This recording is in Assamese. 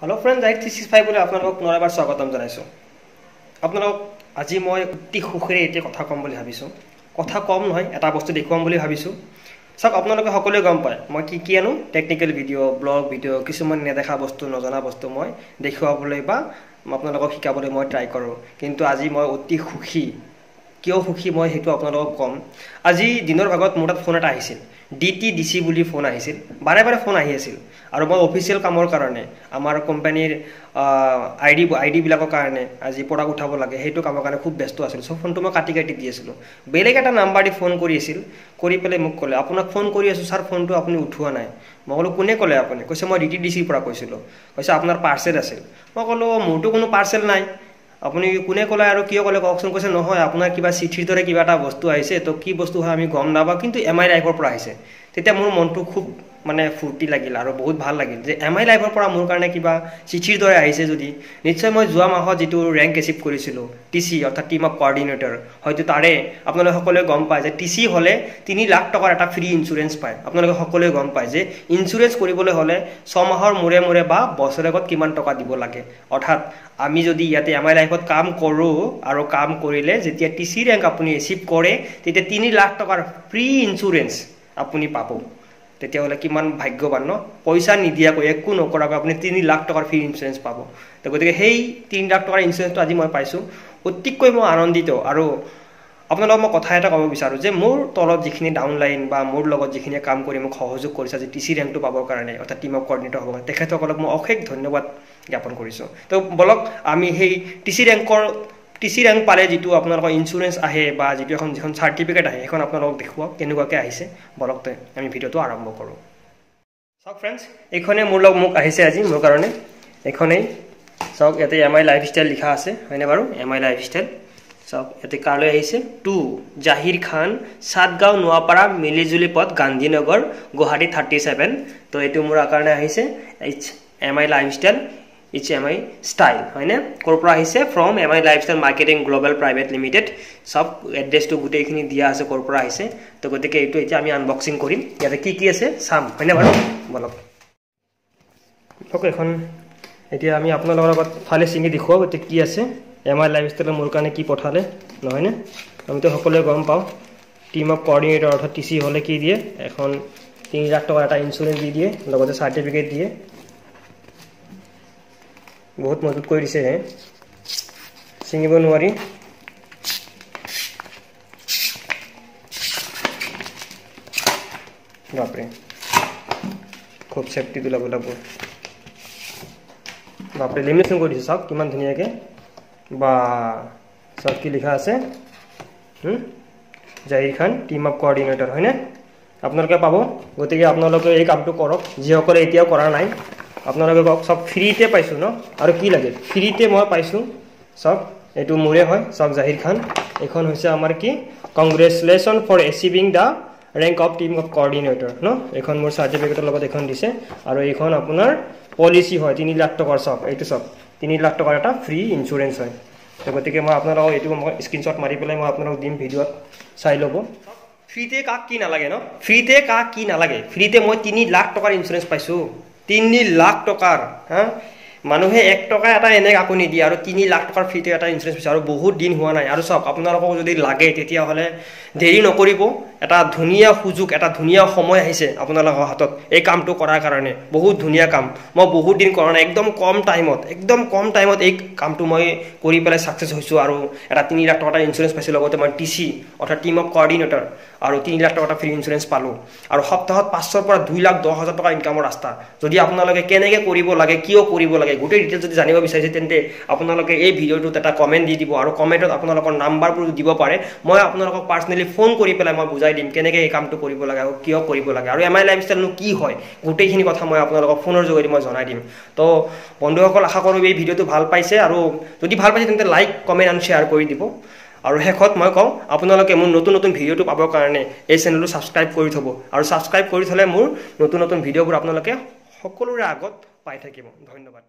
हेलो फ्रेंड्स, 8365 बोले আপোনালোকক পুনৰবাৰ স্বাগতম জনাইছো। আপোনালোকক আজি মই অতি সুখেৰে এটা কথা কম বুলি ভাবিছো। কথা কম নহয়, এটা বস্তু দেখুৱাম বুলি ভাবিছো। সব আপোনালোকে সকলোৱে গম পায় মই কি আনো টেকনিক্যাল ভিডিও, ব্লগ ভিডিও, কিছুমান নেদেখা বস্তু, নজনা বস্তু মই দেখুৱাবলৈ বা আপোনালোকক শিকাবলৈ মই ট্ৰাই কৰো। কিন্তু আজি মই অতি সুখী। কিয় সুখী মই হেতু আপোনালোকক কম। আজি দিনৰ ভাগত মোৰ তাত ফোন এটা আহিছিল। DTDC বুলি ফোন আহিছিল। বাৰে বাৰে ফোন আহি আছিল আৰু মই অফিচিয়েল কামৰ কাৰণে আমাৰ কোম্পানীৰ আইডি বিলাকৰ কাৰণে আজি প্ৰডাক্ট উঠাব লাগে, হেতু কামৰ কাৰণে খুব ব্যস্ত আছিল। সো ফোনটো মই কাটি দি আছিলো। বেলেগ এটা নাম্বাৰ দি ফোন কৰি আছিল, কৰি পেলাই মোক ক'লে আপোনাক ফোন কৰি আছো স্যাৰ, ফোনটো আপুনি উঠোৱা নাই। মই ক'লো কোনে ক'লে আপুনি? কৈছে মই DTDC পৰা কৈছিলো। কৈছে আপোনাৰ পাৰ্সেল আছিল। মই ক'লো মোৰটো কোনো পাৰ্সেল নাই। আপুনি কোনে ক'লে আৰু কিয় ক'লে কওকচোন? কৈছে নহয় আপোনাৰ কিবা চিঠিৰ দৰে কিবা এটা বস্তু আহিছে, তো কি বস্তু হয় আমি গম নাপাওঁ, কিন্তু MI লাইফৰ পৰা আহিছে। তেতিয়া মোৰ মনটো খুব মানে ফুৰ্তি লাগিল আৰু বহুত ভাল লাগিল যে MI লাইফৰ পৰা মোৰ কাৰণে কিবা চিঠিৰ দৰে আহিছে। যদি নিশ্চয় মই যোৱা মাহত যেটো ৰেংক এচিভ কৰিছিলো TC অৰ্থাৎ টিম অফ কোঅৰ্ডিনেটৰ, হয়তো তাৰে আপোনালোকে সকলোৱে গম পায় যে TC হলে 3 লাখ টকাৰ এটা ফ্ৰী ইন্স্যুৰেন্স পায়। আপোনালোকে সকলোৱে গম পায় যে ইন্স্যুৰেন্স কৰিবলৈ হলে 6 মাহৰ মূৰে মূৰে বা বছৰেকত কিমান টকা দিব লাগে। অৰ্থাৎ আমি যদি ইয়াতে MI লাইফত কাম কৰো আৰু কাম কৰিলে যেতিয়া TC ৰেংক আপুনি এচিভ কৰে, তেতিয়া 3 লাখ টকাৰ ফ্ৰী ইন্স্যুৰেন্স আপুনি পাব। তেতিয়া হলে কিমান ভাগ্যৱান ন? পইচা নিদিয়াকৈ একো নকৰাকৈ আপুনি 3 লাখ টকাৰ ফ্ৰী ইন্স্যুৰেন্স পাব। তো গতিকে সেই 3 লাখ টকাৰ ইন্স্যুৰেন্সটো আজি মই পাইছো। অতিকৈ মই আনন্দিত আৰু আপোনালোকক মই কথা এটা ক'ব বিচাৰো যে মোৰ তলত যিখিনি ডাউনলাইন বা মোৰ লগত যিখিনি কাম কৰি মোক সহযোগ কৰিছে যে TC ৰেংকটো পাবৰ কাৰণে অৰ্থাৎ টিম অফ কোঅৰ্ডিনেটৰ হ'ব কাৰণে, তেখেতসকলক মই অশেষ ধন্যবাদ জ্ঞাপন কৰিছো। তো বলক আমি সেই TC ৰেংক পালে যেটো আপোনালোকৰ ইন্স্যুৰেন্স আহে বা যেটো এখন যিখন সাৰ্টিফিকেট আহে, এখন আপোনালোকক দেখুৱাও কেনেকুৱাকৈ আহিছে। বলক আমি ভিডিওটো আৰম্ভ কৰো। সব ফ্ৰেন্ডস, এইখনে মোক আহিছে আজি মোৰ কাৰণে। এইখনেই সব ইয়াতে MI লাইফষ্টাইল লিখা আছে, হয়নে বাৰু? MI লাইফষ্টাইল সব ইয়াতে কালৈ আহিছে টু জাহিৰ খান, সাতগাঁও নোয়াপাৰা মিলিজুলি পথ, গান্ধীনগৰ, গুৱাহাটী 37। তো এইটো মোৰ কাৰণে আহিছে MI লাইফষ্টাইল, MI ষ্টাইল, হয়নে? ক'ৰ পৰা আহিছে? From MI lifestyle marketing global private limited. সব এড্ৰেছটো গোটেইখিনি দিয়া আছে ক'ৰ পৰা আহিছে। তো গতিকে এইটো এতিয়া আমি আনবক্সিং কৰিম। ইয়াতে কি আছে চাম, হয়নে বাৰু? বলক এখন এতিয়া আমি আপোনালোকৰ লগত ফালে চিঙি দেখুৱাও গতিকে কি আছে MI লাইফষ্টাইলৰ মোৰ কাৰণে কি পঠালে, নহয়নে? আমিতো সকলোৱে গম পাওঁ টিম অফ কোঅৰ্ডিনেটৰ অৰ্থাৎ TC হলে কি দিয়ে, এখন 3 লাখ টকাৰ এটা ইন্স্যুৰেন্স দি দিয়ে, লগতে সাৰ্টিফিকেট দিয়ে। বহুত মজবুত কৰি দিছে হে, চিঙিব নোৱাৰি। বাপৰে, খুব সেফটি দুলাব লাগব। বাপৰে, লেমিনেশ্যন কৰি দিছে, চাওক কিমান ধুনীয়াকৈ। বা সব কি লিখা আছে? জাহিৰ খান টিম অফ কোঅৰ্ডিনেটৰ, হয়নে? আপোনালোকে পাব। গতিকে আপোনালোকে এই কামটো কৰক, যিসকলে এতিয়াও কৰা নাই। আপোনালোকে সব ফ্ৰীতে পাইছো ন, আৰু কি লাগে? ফ্ৰীতে মই পাইছো সব। এইটো মোৰে হয় সব, জাহিৰ খান। এখন হৈছে আমাৰ কি congratulation for achieving the rank of team of coordinator ন। এখন মোৰ সাৰ্টিফিকেটৰ লগত এখন দিছে, আৰু এইখন আপোনাৰ পলিচি হয় 3 লাখ টকাৰ। সব এইটো সব 3 লাখ টকাৰ এটা ফ্ৰী ইন্স্যুৰেন্স হয়। তো গতিকে মই আপোনালোকক এইটো মই স্ক্ৰীনশ্বট মাৰি পেলাই মই আপোনালোকক দিম, ভিডিঅ'ত চাই ল'ব। ফ্ৰীতে কাক কি নালাগে ন? ফ্ৰীতে কাক কি নালাগে? ফ্ৰীতে মই 3 লাখ টকাৰ ইন্স্যুৰেন্স পাইছো। 3 লাখ টকাৰ। হা, মানুহে 1 টকা এটা এনে কাকো নিদিয়ে আৰু 3 লাখ টকাৰ ফ্ৰীতে এটা ইন্স্যুৰেন্স পাইছে, আৰু বহুত দিন হোৱা নাই। আৰু চাওক, আপোনালোকক যদি লাগে তেতিয়াহ'লে দেৰি নকৰিব। এটা ধুনীয়া সুযোগ, এটা ধুনীয়া সময় আহিছে আপোনালোকৰ হাতত এই কামটো কৰাৰ কাৰণে। বহুত ধুনীয়া কাম, মই বহুত দিন কৰা নাই। একদম কম টাইমত এই কামটো মই কৰি পেলাই ছাকচেছ হৈছোঁ, আৰু এটা 3 লাখ টকা ইন্স্যুৰেন্স পাইছোঁ। লগতে মই TC অৰ্থাৎ টিম অফ কোঅৰ্ডিনেটৰ আৰু 3 লাখ টকা ফ্ৰী ইন্স্যুৰেন্স পালোঁ। আৰু সপ্তাহত 500ৰ পৰা 2,10,000 টকা ইনকামৰ ৰাস্তা। যদি আপোনালোকে কেনেকৈ কৰিব লাগে, কিয় কৰিব লাগে, গোটেই ডিটেইলছ যদি জানিব বিচাৰিছে, তেন্তে আপোনালোকে এই ভিডিঅ'টোত এটা কমেণ্ট দি দিব, আৰু কমেণ্টত আপোনালোকৰ নাম্বাৰবোৰ দিব পাৰে। মই আপোনালোকক পাৰ্চনেলি ফোন কৰি পেলাই মই বুজাই দিম কেনেকৈ এই কামটো কৰিব লাগে আৰু কিয় কৰিব লাগে, আৰু MI লাইফষ্টাইলনো কি হয়, গোটেইখিনি কথা মই আপোনালোকক ফোনৰ যোগেদি মই জনাই দিম। তো বন্ধুসকল, আশা কৰোঁ এই ভিডিঅ'টো ভাল পাইছে, আৰু যদি ভাল পাইছে তেন্তে লাইক, কমেণ্ট আৰু শ্বেয়াৰ কৰি দিব। আৰু শেষত মই কওঁ, আপোনালোকে মোৰ নতুন ভিডিঅ'টো পাবৰ কাৰণে এই চেনেলটো ছাবস্ক্ৰাইব কৰি থ'ব, আৰু ছাবস্ক্ৰাইব কৰি থ'লে মোৰ নতুন ভিডিঅ'বোৰ আপোনালোকে সকলোৰে আগত পাই থাকিব। ধন্যবাদ।